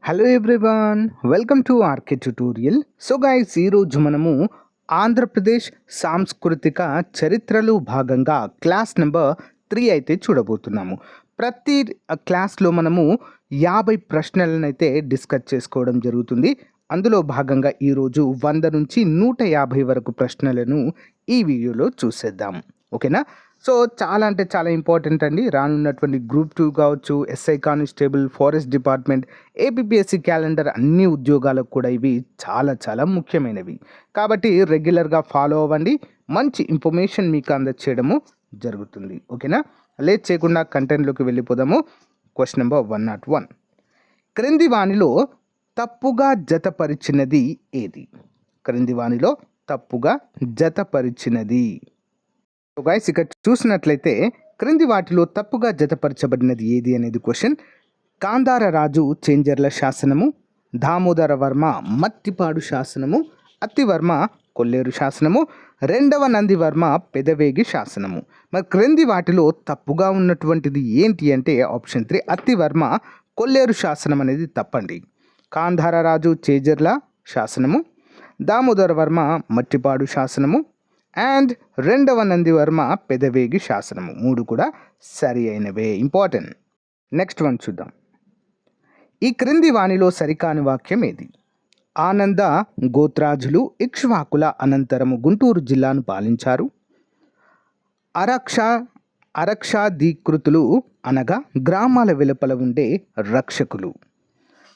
Hello everyone, welcome to RK tutorial. So guys, ఈరోజు మనము ఆంధ్రప్రదేశ్ సాంస్కృతిక చరిత్రలో భాగంగా క్లాస్ నెంబర్ 3 అయితే చూడబోతున్నాము. ప్రతి క్లాస్లో మనము 50 ప్రశ్నలను అయితే డిస్కస్ చేసుకోవడం జరుగుతుంది. అందులో భాగంగా ఈరోజు 100 నుంచి 150 వరకు ప్రశ్నలను ఈ వీడియోలో చూసేద్దాం. ఓకేనా? సో చాలా అంటే చాలా ఇంపార్టెంట్ అండి. రానున్నటువంటి గ్రూప్ 2 కావచ్చు, SI constable, forest department, APPSC calendar అన్ని ఉద్యోగాలకు కూడా ఇవి చాలా చాలా ముఖ్యమైనవి. కాబట్టి రెగ్యులర్గా ఫాలో అవ్వండి. మంచి ఇన్ఫర్మేషన్ మీకు అందచేయడము జరుగుతుంది. ఓకేనా? లేట్ చేయకుండా కంటెంట్లోకి వెళ్ళిపోదాము. Question number 101. క్రింది వానిలో తప్పుగా జతపరిచినది ఏది? క్రింది వానిలో తప్పుగా జతపరిచినది. గైస్, ఇక్కడ చూసినట్లయితే క్రింది వాటిలో తప్పుగా జతపరచబడినది ఏది అనేది క్వశ్చన్. గాంధార రాజు చేంజర్ల శాసనము, దామోదర వర్మ మత్తిపాడు శాసనము, అత్తివర్మ కొల్లేరు శాసనము, రెండవ నందివర్మ పెదవేగి శాసనము. మరి క్రింది వాటిలో తప్పుగా ఉన్నటువంటిది ఏంటి అంటే ఆప్షన్ 3 అత్తివర్మ కొల్లేరు శాసనం అనేది తప్పండి. గాంధార రాజు చేంజర్ల శాసనము, దామోదర వర్మ మట్టిపాడు శాసనము అండ్ రెండవ నందివర్మ పెదవేగి శాసనము. 3 కూడా సరి అయినవే. ఇంపార్టెంట్. నెక్స్ట్ వన్ చూద్దాం. ఈ క్రింది వానిలో సరికాని వాక్యం ఏది? ఆనంద గోత్రాజులు ఇక్ష్వాకుల అనంతరము గుంటూరు జిల్లాను పాలించారు. అరక్షాధీకృతులు అనగా గ్రామాల వెలుపల ఉండే రక్షకులు.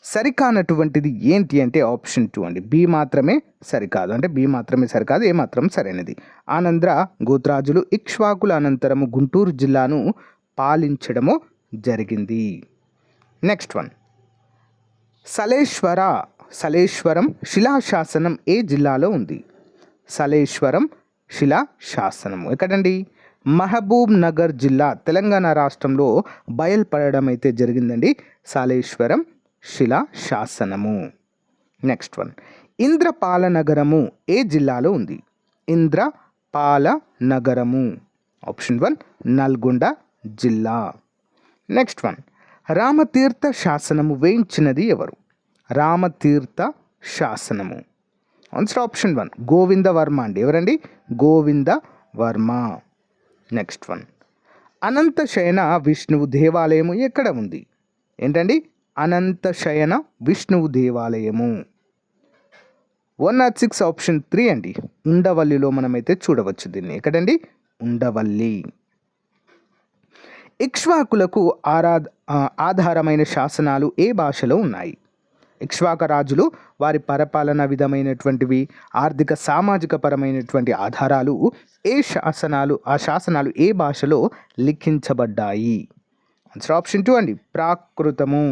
సరికానటువంటిది ఏంటి అంటే ఆప్షన్ 2 అండి. బి మాత్రమే సరికాదు. అంటే బి మాత్రమే సరికాదు, ఏ మాత్రం సరైనది. ఆనంద్ర గోత్రాజులు ఇక్ష్వాకుల అనంతరము గుంటూరు జిల్లాను పాలించడము జరిగింది. Next one. సలేశ్వరం శిలాశాసనం ఏ జిల్లాలో ఉంది? సలేశ్వరం శిలాశాసనము ఎక్కడండి? మహబూబ్ నగర్ జిల్లా, తెలంగాణ రాష్ట్రంలో బయలుపడడం అయితే జరిగిందండి సలేశ్వరం శిలాశాసనము. Next one. ఇంద్రపాల నగరము ఏ జిల్లాలో ఉంది? ఇంద్రపాల నగరము ఆప్షన్ 1 నల్గొండ జిల్లా. Next one. రామతీర్థ శాసనము వేయించినది ఎవరు? రామతీర్థ శాసనము ఆన్సర్ ఆప్షన్ 1 గోవిందవర్మ అండి. ఎవరండి? గోవిందవర్మ. Next one. అనంతశయన విష్ణువు దేవాలయము ఎక్కడ ఉంది? ఏంటండి? అనంతశయన విష్ణువు దేవాలయము 106 ఆప్షన్ 3 అండి. ఉండవల్లిలో మనమైతే చూడవచ్చు దీన్ని. ఎక్కడండి? ఉండవల్లి. ఇక్ష్వాకులకు ఆధారమైన శాసనాలు ఏ భాషలో ఉన్నాయి? ఇక్ష్వాక రాజులు వారి పరిపాలన విధమైనటువంటివి, ఆర్థిక సామాజిక పరమైనటువంటి ఆధారాలు ఆ శాసనాలు ఏ భాషలో లిఖించబడ్డాయి? ఆన్సర్ ఆప్షన్ 2 అండి. ప్రాకృతము.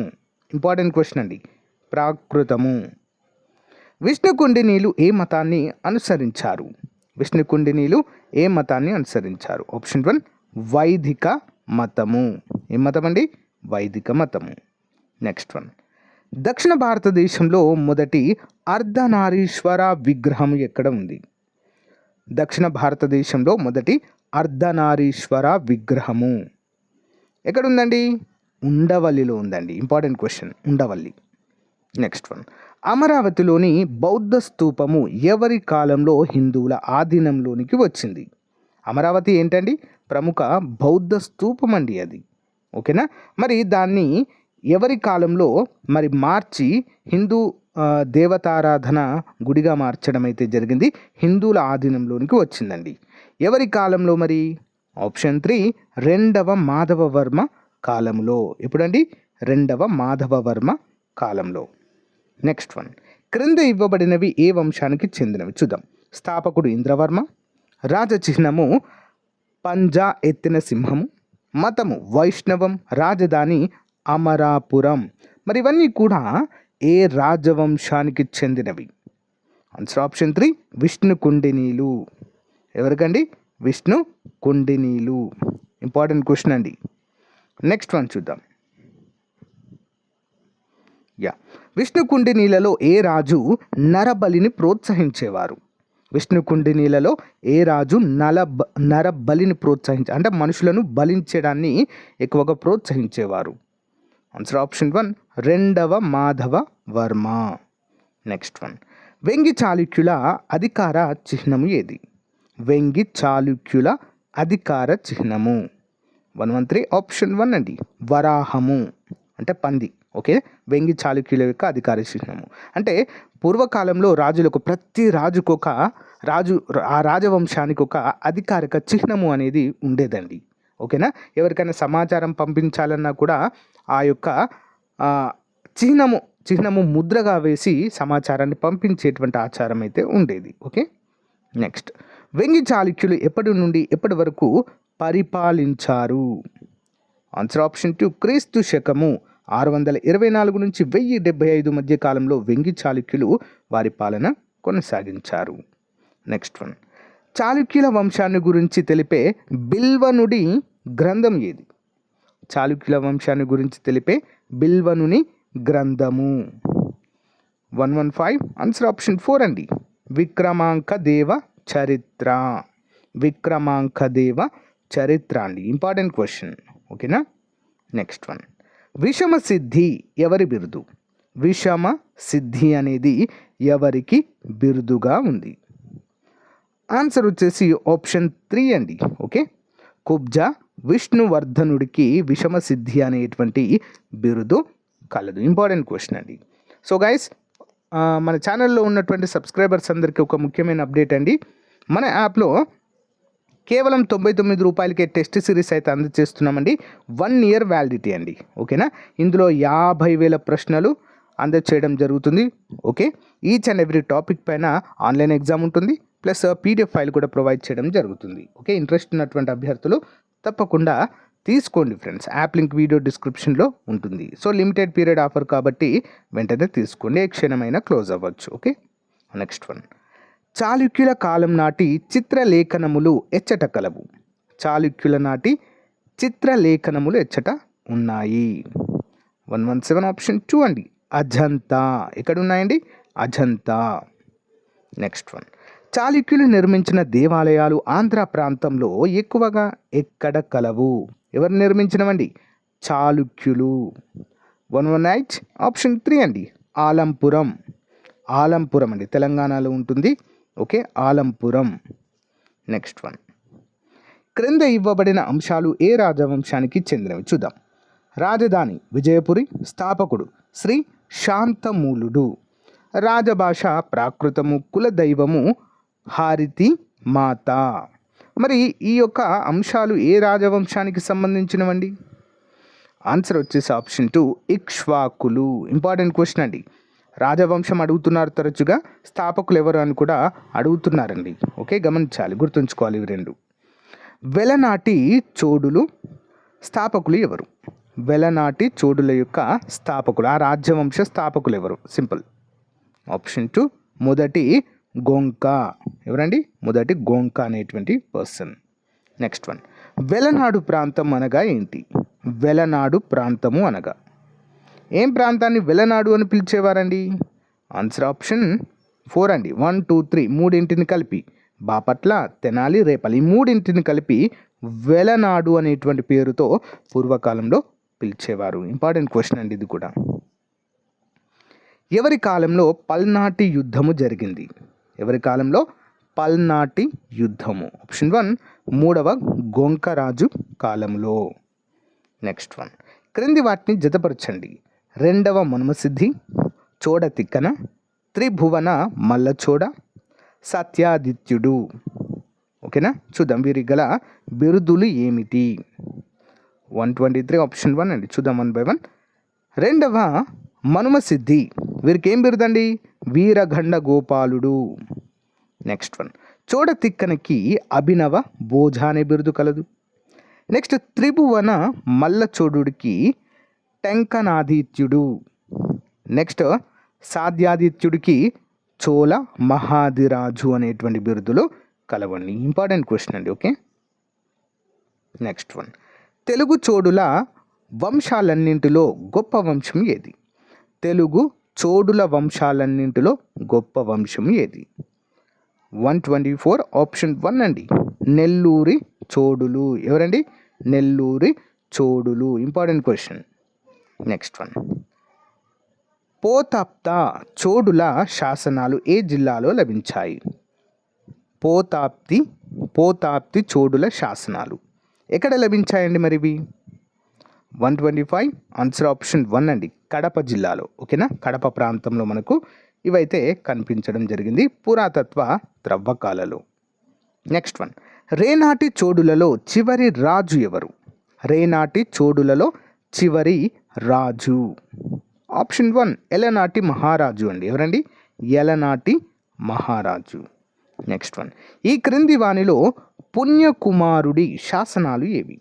ఇంపార్టెంట్ క్వశ్చన్ అండి. ప్రాకృతము. విష్ణుకుండినీలు ఏ మతాన్ని అనుసరించారు? విష్ణుకుండినీలు ఏ మతాన్ని అనుసరించారు? ఆప్షన్ 1 వైదిక మతము. ఏ మతం అండి? వైదిక మతము. Next one. దక్షిణ భారతదేశంలో మొదటి అర్ధనారీశ్వర విగ్రహం ఎక్కడ ఉంది? దక్షిణ భారతదేశంలో మొదటి అర్ధనారీశ్వర విగ్రహము ఎక్కడుందండి? ఉండవల్లిలో ఉందండి. Important question. Undavalli. Next one. అమరావతిలోని బౌద్ధ స్తూపము ఎవరి కాలంలో హిందువుల ఆధీనంలోనికి వచ్చింది? అమరావతి ఏంటండి? ప్రముఖ బౌద్ధ స్తూపం అండి అది. ఓకేనా? మరి దాన్ని ఎవరి కాలంలో మరి మార్చి హిందూ దేవతారాధన గుడిగా మార్చడం అయితే జరిగింది. హిందువుల ఆధీనంలోనికి వచ్చిందండి. ఎవరి కాలంలో మరి? ఆప్షన్ 3 రెండవ మాధవవర్మ కాలంలో. ఎప్పుడండి? రెండవ మాధవవర్మ కాలంలో. Next one. క్రింద ఇవ్వబడినవి ఏ వంశానికి చెందినవి? చూద్దాం. స్థాపకుడు ఇంద్రవర్మ, రాజచిహ్నము పంజా ఎత్తిన సింహము, మతము వైష్ణవం, రాజధాని అమరాపురం. మరి ఇవన్నీ కూడా ఏ రాజవంశానికి చెందినవి? Answer option 3 విష్ణుకుండినీలు. ఎవరికండి? విష్ణుకుండినీలు. ఇంపార్టెంట్ క్వశ్చన్ అండి. నెక్స్ట్ వన్ చూద్దాం. విష్ణుకుండినీలలో ఏ రాజు నరబలిని ప్రోత్సహించేవారు? విష్ణుకుండినీలలో ఏ రాజు నరబలిని అంటే మనుషులను బలించడాన్ని ఎక్కువగా ప్రోత్సహించేవారు? ఆన్సర్ ఆప్షన్ 1 రెండవ మాధవ వర్మ. నెక్స్ట్ వన్, వెంగి చాళుక్యుల అధికార చిహ్నము ఏది? వెంగి చాళుక్యుల అధికార చిహ్నము 113 ఆప్షన్ 1 అండి, వరాహము అంటే పంది. ఓకే, వెంగి చాళుక్యుల యొక్క అధికార చిహ్నము అంటే పూర్వకాలంలో రాజులకు ప్రతి రాజుకు ఒక ఆ రాజవంశానికి ఒక అధికారిక చిహ్నము అనేది ఉండేదండి. ఓకేనా, ఎవరికైనా సమాచారం పంపించాలన్నా కూడా ఆ యొక్క చిహ్నము ముద్రగా వేసి సమాచారాన్ని పంపించేటువంటి ఆచారం అయితే ఉండేది. ఓకే, నెక్స్ట్, వెంగి చాళుక్యులు ఎప్పటి నుండి ఎప్పటి వరకు పరిపాలించారు? ఆన్సర్ ఆప్షన్ 2 క్రీస్తు శకము 624 నుంచి 1075 మధ్య కాలంలో వెంగి చాళుక్యులు వారి పాలన కొనసాగించారు. నెక్స్ట్ వన్, చాళుక్యుల వంశాన్ని గురించి తెలిపే బిల్వనుడి గ్రంథం ఏది? చాళుక్యుల వంశాన్ని గురించి తెలిపే బిల్వనుని గ్రంథము 115 ఆన్సర్ ఆప్షన్ 4 అండి, విక్రమాంక దేవ చరిత్ర. విక్రమాంక దేవ చరిత్ర అండి, ఇంపార్టెంట్ క్వశ్చన్. ఓకేనా, నెక్స్ట్ వన్, విషమ సిద్ధి ఎవరి బిరుదు? విషమ సిద్ధి అనేది ఎవరికి బిరుదుగా ఉంది? ఆన్సర్ వచ్చేసి ఆప్షన్ 3 అండి. ఓకే, కుబ్జా విష్ణువర్ధనుడికి విషమ సిద్ధి అనేటువంటి బిరుదు కలదు. ఇంపార్టెంట్ క్వశ్చన్ అండి. సో గైస్, మన ఛానల్లో ఉన్నటువంటి సబ్స్క్రైబర్స్ అందరికీ ఒక ముఖ్యమైన అప్డేట్ అండి. మన యాప్లో కేవలం 99 రూపాయలకే టెస్ట్ సిరీస్ అయితే అందజేస్తున్నామండి. 1 ఇయర్ వ్యాలిడిటీ అండి. ఓకేనా, ఇందులో 50,000 ప్రశ్నలు అందజేయడం జరుగుతుంది. Okay, each and every topic పైన ఆన్లైన్ ఎగ్జామ్ ఉంటుంది, ప్లస్ పీడిఎఫ్ ఫైల్ కూడా ప్రొవైడ్ చేయడం జరుగుతుంది. ఓకే, ఇంట్రెస్ట్ ఉన్నటువంటి అభ్యర్థులు తప్పకుండా తీసుకోండి ఫ్రెండ్స్. యాప్ లింక్ వీడియో డిస్క్రిప్షన్లో ఉంటుంది. సో లిమిటెడ్ పీరియడ్ ఆఫర్ కాబట్టి వెంటనే తీసుకోండి, ఏ క్షణమైనా క్లోజ్ అవ్వచ్చు. ఓకే, నెక్స్ట్ వన్, చాళుక్యుల కాలం నాటి చిత్రలేఖనములు ఎచ్చట కలవు? చాళుక్యుల నాటి చిత్రలేఖనములు ఎచ్చట ఉన్నాయి? 117 ఆప్షన్ 2 అండి, అజంతా. ఎక్కడ ఉన్నాయండి? అజంతా. నెక్స్ట్ వన్, చాళుక్యులు నిర్మించిన దేవాలయాలు ఆంధ్ర ప్రాంతంలో ఎక్కువగా ఎక్కడ కలవు? ఎవరు నిర్మించినవండి? చాళుక్యులు. 118 ఆప్షన్ 3 అండి, ఆలంపురం. ఆలంపురం అండి, తెలంగాణలో ఉంటుంది. ఓకే, ఆలంపురం. నెక్స్ట్ వన్, క్రింద ఇవ్వబడిన అంశాలు ఏ రాజవంశానికి చెందినవి? చూద్దాం. రాజధాని విజయపురి, స్థాపకుడు శ్రీ శాంతమూలుడు, రాజభాష ప్రాకృతము, కులదైవము హారితి మాత. మరి ఈ యొక్క అంశాలు ఏ రాజవంశానికి సంబంధించినవండి? ఆన్సర్ వచ్చేసి ఆప్షన్ 2 ఇక్ష్వాకులు. ఇంపార్టెంట్ క్వశ్చన్ అండి, రాజవంశం అడుగుతున్నారు తరచుగా, స్థాపకులు ఎవరు అని కూడా అడుగుతున్నారండి. ఓకే, గమనించాలి, గుర్తుంచుకోవాలి ఇవి రెండు. వెలనాటి చోడులు స్థాపకులు ఎవరు? వెలనాటి చోడుల యొక్క స్థాపకులు, ఆ రాజ్యవంశ స్థాపకులు ఎవరు? సింపుల్, ఆప్షన్ 2 మొదటి గోంక. ఎవరండి? మొదటి గోంక అనేటువంటి పర్సన్. నెక్స్ట్ వన్, వెలనాడు ప్రాంతం అనగా ఏంటి? వెలనాడు ప్రాంతము అనగా ఏం ప్రాంతాన్ని వెలనాడు అని పిలిచేవారండి? ఆన్సర్ ఆప్షన్ 4 అండి, 1, 2, 3 మూడింటిని కలిపి, బాపట్ల, తెనాలి, రేపల్లి, ఈ మూడింటిని కలిపి వెలనాడు అనేటువంటి పేరుతో పూర్వకాలంలో పిలిచేవారు. ఇంపార్టెంట్ క్వశ్చన్ అండి ఇది కూడా. ఎవరి కాలంలో పల్నాటి యుద్ధము జరిగింది? ఎవరి కాలంలో పల్నాటి యుద్ధము? ఆప్షన్ 1 మూడవ గోంకరాజు కాలంలో. నెక్స్ట్ వన్, క్రింది వాటిని జతపరచండి. రెండవ మనుమసిద్ధి, చోడ తిక్కన, త్రిభువన మల్లచోడ, సత్యాదిత్యుడు. ఓకేనా, చూద్దాం వీరికి గల బిరుదులు ఏమిటి? 123 ఆప్షన్ 1 అండి. చూద్దాం 1 by 1. రెండవ మనుమసిద్ధి, వీరికి ఏం బిరుదండి? వీరగండ గోపాలుడు. నెక్స్ట్ వన్, చోడ తిక్కనకి అభినవ భోజ అనే బిరుదు కలదు. నెక్స్ట్ త్రిభువన మల్లచోడుడికి టెంకనాదిత్యుడు. నెక్స్ట్ సాధ్యాదిత్యుడికి చోళ మహాదిరాజు అనేటువంటి బిరుదులు కలవండి. ఇంపార్టెంట్ క్వశ్చన్ అండి. ఓకే, నెక్స్ట్ వన్, తెలుగు చోడుల వంశాలన్నింటిలో గొప్ప వంశం ఏది? తెలుగు చోడుల వంశాలన్నింటిలో గొప్ప వంశం ఏది? 124 ఆప్షన్ 1 అండి, నెల్లూరి చోడులు. ఎవరండి? నెల్లూరి చోడులు. Important question. నెక్స్ట్ వన్, పోతాప్త చోడుల శాసనాలు ఏ జిల్లాలో లభించాయి? పోతాప్తి చోడుల శాసనాలు ఎక్కడ లభించాయండి మరి ఇవి? 125 ఆన్సర్ ఆప్షన్ 1 అండి, కడప జిల్లాలో. ఓకేనా, కడప ప్రాంతంలో మనకు ఇవైతే కనిపించడం జరిగింది పురాతత్వ త్రవ్వకాలలో. నెక్స్ట్ వన్, రేనాటి చోడులలో చివరి రాజు ఎవరు? రేనాటి చోడులలో చివరి రాజు ఆప్షన్ 1 ఎలనాటి మహారాజు అండి. ఎవరండి? ఎలనాటి మహారాజు. నెక్స్ట్ వన్, ఈ క్రింది వానిలో పుణ్యకుమారుడి శాసనాలు ఏవి?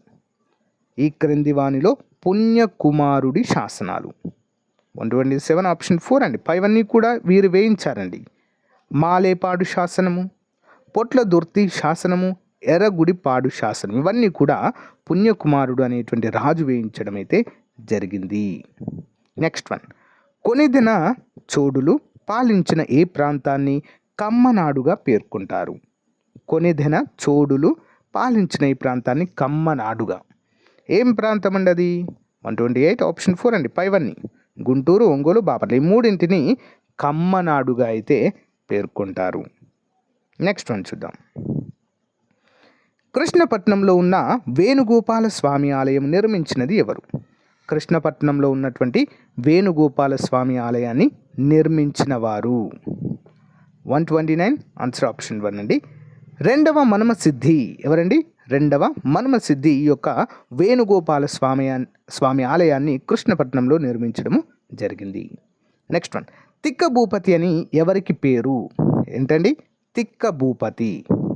ఈ క్రింది వానిలో పుణ్యకుమారుడి శాసనాలు 127 ఆప్షన్ 4 అండి. పైవన్నీ కూడా వీరు వేయించారండి. మాలేపాడు శాసనము, పొట్ల దుర్తి శాసనము, ఎర్రగుడిపాడు శాసనం, ఇవన్నీ కూడా పుణ్యకుమారుడు అనేటువంటి రాజు వేయించడం అయితే జరిగింది. నెక్స్ట్ వన్, కొనిదెన చోడులు పాలించిన ఏ ప్రాంతాన్ని కమ్మనాడుగా పేర్కొంటారు? కొనిదెన చోడులు పాలించిన ఈ ప్రాంతాన్ని కమ్మనాడుగా, ఏం ప్రాంతం అండి అది? 128 ఆప్షన్ 4 అండి. పైవన్నీ గుంటూరు, ఒంగోలు, బాపట్ల, ఈ మూడింటిని కమ్మనాడుగా అయితే పేర్కొంటారు. నెక్స్ట్ వన్ చూద్దాం. కృష్ణపట్నంలో ఉన్న వేణుగోపాల స్వామి ఆలయం నిర్మించినది ఎవరు? కృష్ణపట్నంలో ఉన్నటువంటి వేణుగోపాల స్వామి ఆలయాన్ని నిర్మించిన వారు 129 ఆన్సర్ ఆప్షన్ 1 అండి. రెండవ మన్మసిద్ధి ఎవరండి? రెండవ మన్మసిద్ధి ఈ యొక్క వేణుగోపాల స్వామి ఆలయాన్ని కృష్ణపట్నంలో నిర్మించడము జరిగింది. నెక్స్ట్ వన్, తిక్క భూపతి అని ఎవరికి పేరు? ఏంటండి? తిక్క భూపతి.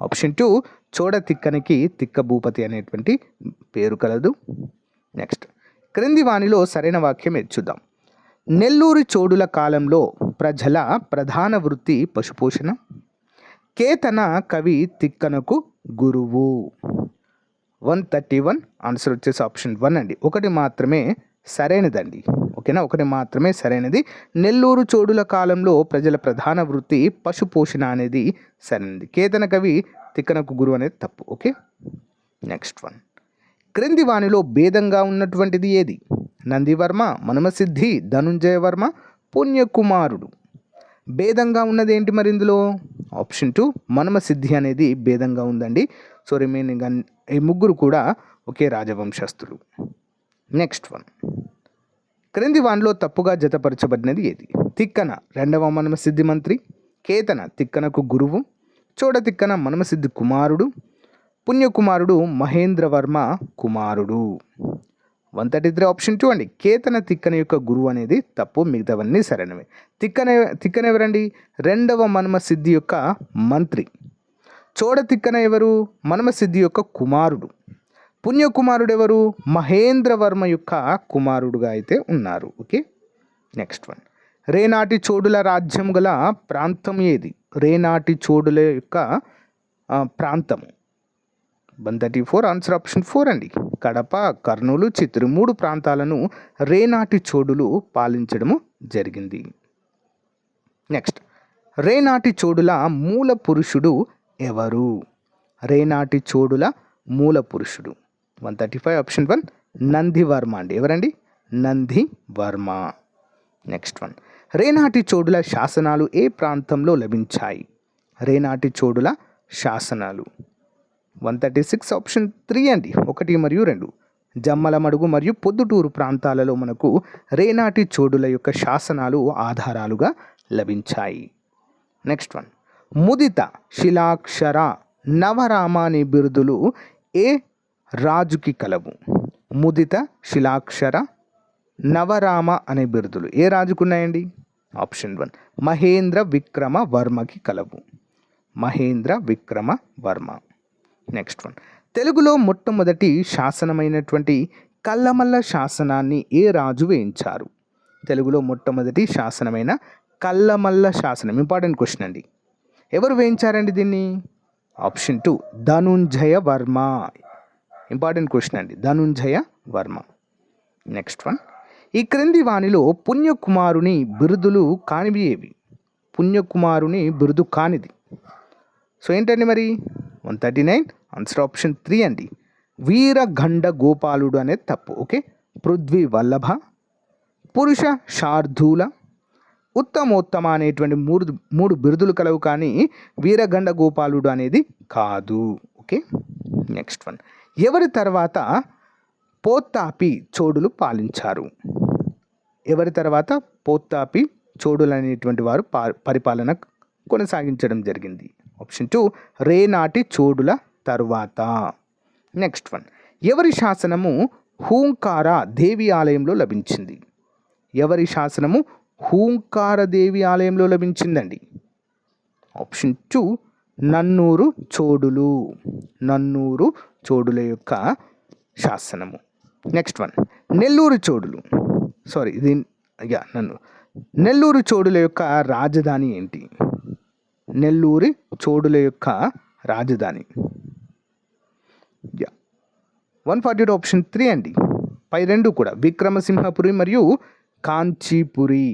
ఆప్షన్ 2 చోడ తిక్కనికి తిక్క భూపతి అనేటువంటి పేరు కలదు. నెక్స్ట్, క్రింది వానిలో సరైన వాక్యం చూద్దాం. నెల్లూరు చోడుల కాలంలో ప్రజల ప్రధాన వృత్తి పశుపోషణ. కేతన కవి తిక్కనకు గురువు 131 ఆన్సర్ వచ్చేసి ఆప్షన్ 1 అండి. ఒకటి మాత్రమే సరైనదండి. ఓకేనా, ఒకటి మాత్రమే సరైనది. నెల్లూరు చోడుల కాలంలో ప్రజల ప్రధాన వృత్తి పశుపోషణ అనేది సరైనది. కేతన కవి తిక్కనకు గురువు అనేది తప్పు. ఓకే, నెక్స్ట్ వన్, క్రింది వానిలో భేదంగా ఉన్నటువంటిది ఏది? నందివర్మ, మన్మసిద్ధి, ధనుంజయవర్మ, పుణ్యకుమారుడు. భేదంగా ఉన్నది ఏంటి మరి ఇందులో? ఆప్షన్ 2 మన్మసిద్ధి అనేది భేదంగా ఉందండి. సో రిమైనింగ్ ఈ ముగ్గురు కూడా ఒకే రాజవంశస్థులు. నెక్స్ట్ వన్, క్రింది వానిలో తప్పుగా జతపరచబడినది ఏది? తిక్కన రెండవ మన్మసిద్ధి మంత్రి, కేతన తిక్కనకు గురువు, చోడ తిక్కన మన్మసిద్ధి కుమారుడు, పుణ్యకుమారుడు మహేంద్రవర్మ కుమారుడు. 133 ఆప్షన్ 2 అండి. కేతన తిక్కన యొక్క గురువు అనేది తప్పు, మిగతావన్నీ సరైనవి. తిక్కన ఎవరండి? రెండవ మన్మసిద్ధి యొక్క మంత్రి. చోడ తిక్కన ఎవరు? మన్మసిద్ధి యొక్క కుమారుడు. పుణ్యకుమారుడు ఎవరు? మహేంద్రవర్మ యొక్క కుమారుడుగా అయితే ఉన్నారు. ఓకే, నెక్స్ట్ వన్, రేనాటి చోడుల రాజ్యం గల ప్రాంతం ఏది? రేనాటి చోడుల యొక్క ప్రాంతము 134 ఆన్సర్ ఆప్షన్ 4 అండి. కడప, కర్నూలు, చిత్తూరు 3 ప్రాంతాలను రేనాటి చోడులు పాలించడము జరిగింది. నెక్స్ట్, రేనాటి చోడుల మూల పురుషుడు ఎవరు? రేనాటి చోడుల మూల పురుషుడు 135 ఆప్షన్ 1 నందివర్మ అండి. ఎవరండి? నందివర్మ. నెక్స్ట్ వన్, రేనాటి చోడుల శాసనాలు ఏ ప్రాంతంలో లభించాయి? రేనాటి చోడుల శాసనాలు 136 ఆప్షన్ 3 అండి. 1 మరియు 2 జమ్మలమడుగు మరియు పొద్దుటూరు ప్రాంతాలలో మనకు రేనాటి చోడుల యొక్క శాసనాలు ఆధారాలుగా లభించాయి. నెక్స్ట్ వన్, ముదిత, శిలాక్షర, నవరామ అనే బిరుదులు ఏ రాజుకి కలవు? ముదిత, శిలాక్షర, నవరామ అనే బిరుదులు ఏ రాజుకున్నాయండి? ఆప్షన్ 1 మహేంద్ర విక్రమ వర్మకి కలవు. మహేంద్ర విక్రమ వర్మ. నెక్స్ట్ వన్, తెలుగులో మొట్టమొదటి శాసనమైనటువంటి కల్లమల్ల శాసనాన్ని ఏ రాజు వేయించారు? తెలుగులో మొట్టమొదటి శాసనమైన కల్లమల్ల శాసనం, ఇంపార్టెంట్ క్వశ్చన్ అండి. ఎవరు వేయించారండి దీన్ని? Option 2 Dhananjaya Varma. Important question అండి, ధనుంజయ వర్మ. నెక్స్ట్ వన్, ఈ క్రింది వానిలో పుణ్యకుమారుని బిరుదులు కానివి ఏవి? పుణ్యకుమారుని బిరుదు కానిది. సో ఏంటండి మరి? 139 ఆన్సర్ ఆప్షన్ 3 అండి. వీరగండ గోపాలుడు అనేది తప్పు. ఓకే, పృథ్వీ వల్లభ, పురుష శార్దూల, ఉత్తమోత్తమ అనేటువంటి మూడు బిరుదులు కలవు, కానీ వీరగండ గోపాలుడు అనేది కాదు. Okay, next one. ఎవరి తర్వాత పోత్తాపి చోడులు పాలించారు? ఎవరి తర్వాత పోత్తాపి చోడులు అనేటువంటి వారు పరిపాలన కొనసాగించడం జరిగింది? ఆప్షన్ 2 రేనాటి చోడుల తరువాత. Next one. ఎవరి శాసనము హూంకార దేవి ఆలయంలో లభించింది? ఎవరి శాసనము హూంకార దేవి ఆలయంలో లభించిందండి? ఆప్షన్ 2 నన్నూరు చోడులు. నన్నూరు చోడుల యొక్క శాసనము. Next one. నెల్లూరు చోడులు, నెల్లూరు చోడుల యొక్క రాజధాని ఏంటి? నెల్లూరి చోడుల యొక్క రాజధాని 142 ఆప్షన్ 3 అండి. పై రెండు కూడా విక్రమసింహపురి మరియు కాంచీపురి.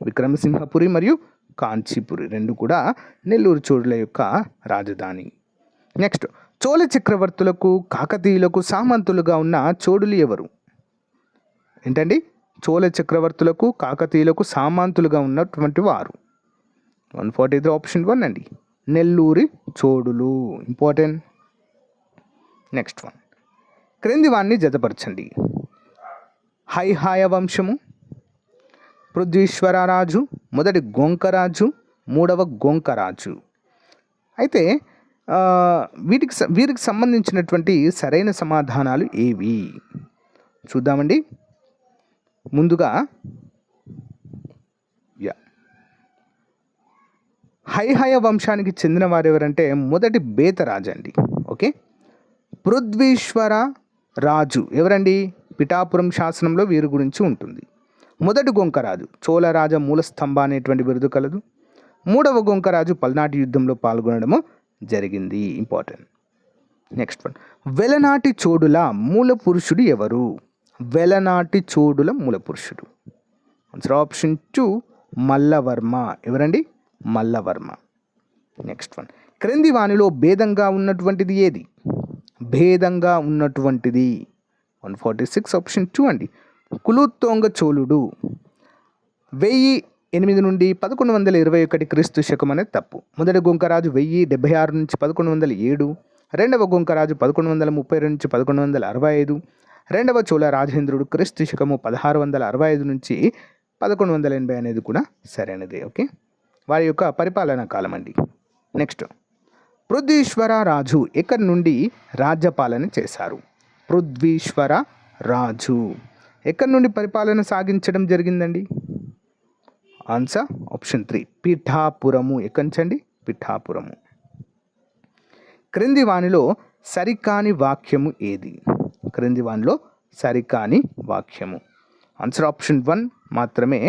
విక్రమసింహపురి మరియు కాంచీపురి రెండు కూడా నెల్లూరు చోడుల యొక్క రాజధాని. నెక్స్ట్. చోళ చక్రవర్తులకు కాకతీయులకు సామంతులుగా ఉన్న చోడులు ఎవరు? ఏంటండి? చోళ చక్రవర్తులకు కాకతీయులకు సామంతులుగా ఉన్నటువంటి వారు. 143 ఆప్షన్ 1 అండి, నెల్లూరి చోడులు. ఇంపార్టెంట్. Next one. క్రింది వాన్ని జతపరచండి. హైహాయ వంశము, పృథ్వీశ్వరరాజు, మొదటి గోంకరాజు, మూడవ గోంకరాజు. అయితే వీరికి సంబంధించినటువంటి సరైన సమాధానాలు ఏవి చూద్దామండి. ముందుగా హైహయ వంశానికి చెందిన వారు ఎవరంటే మొదటి బేతరాజు అండి. ఓకే. పృథ్వీశ్వర రాజు ఎవరండి? పిఠాపురం శాసనంలో వీరి గురించి ఉంటుంది. మొదటి గోంకరాజు చోళరాజ మూలస్తంభ అనేటువంటి బిరుదు కలదు. మూడవ గోంకరాజు పల్నాటి యుద్ధంలో పాల్గొనడము జరిగింది. ఇంపార్టెంట్. Next one. వెలనాటి చోడుల మూల పురుషుడు ఎవరు? వెలనాటి చోడుల మూల పురుషుడు. Answer option 2 Mallavarma. ఎవరండి? మల్లవర్మ. Next one. క్రింది వానిలో భేదంగా ఉన్నటువంటిది ఏది? భేదంగా ఉన్నటువంటిది 146 ఆప్షన్ 2 అండి. కులోత్తోంగ చోళుడు 1008 నుండి 1121 క్రీస్తు శకం అనేది తప్పు. మొదటి గోంకరాజు 1076 నుంచి 1107, రెండవ గోంకరాజు 1132 నుంచి 1165, రెండవ చోళ రాజేంద్రుడు క్రీస్తు శకము 1665 నుంచి 1180 అనేది కూడా సరైనదే. ఓకే, వారి యొక్క పరిపాలనా కాలం అండి. నెక్స్ట్. పృథ్వీశ్వర రాజు ఎక్కడి నుండి రాజ్యపాలన చేశారు? పృథ్వీశ్వర రాజు ఎక్కడి నుండి పరిపాలన సాగించడం జరిగిందండి? ఆన్సర్ ఆప్షన్ 3 పిఠాపురము. ఎక్కంచండి? పిఠాపురము. క్రింది వానిలో సరికాని వాక్యము ఏది? క్రింది వానిలో సరికాని వాక్యము. ఆన్సర్ ఆప్షన్ 1 మాత్రమే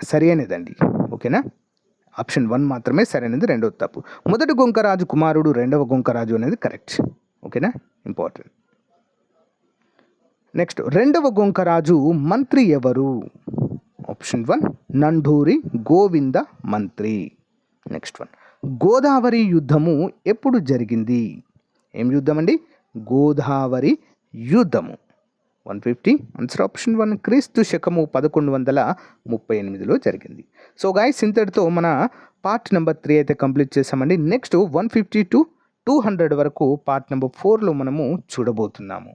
సరైనదండి. ఓకేనా? ఆప్షన్ 1 మాత్రమే సరైనది, రెండవది తప్పు. మొదటి గోంకరాజు కుమారుడు, రెండవ గోంకరాజు అనేది కరెక్ట్. ఓకేనా? ఇంపార్టెంట్. నెక్స్ట్. రెండవ గోంకరాజు మంత్రి ఎవరు? ఆప్షన్ 1 నండూరి గోవింద మంత్రి. Next one. గోదావరి యుద్ధము ఎప్పుడు జరిగింది? ఏం యుద్ధం అండి? గోదావరి యుద్ధము. 150 ఆన్సర్ ఆప్షన్ 1 క్రీస్తు శకము 1138లో జరిగింది. సో గైస్, ఇంతటితో మన పార్ట్ నెంబర్ 3 అయితే కంప్లీట్ చేసామండి. నెక్స్ట్ 150 to 200 వరకు పార్ట్ నెంబర్ 4లో మనము చూడబోతున్నాము.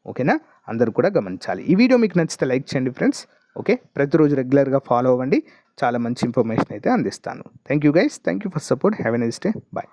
ఓకేనా? అందరూ కూడా గమనించాలి. ఈ వీడియో మీకు నచ్చితే లైక్ చేయండి ఫ్రెండ్స్. ఓకే, ప్రతిరోజు రెగ్యులర్గా ఫాలో అవ్వండి. చాలా మంచి ఇన్ఫర్మేషన్ అయితే అందిస్తాను. Thank you guys. Thank you for support. Have a nice day. Bye.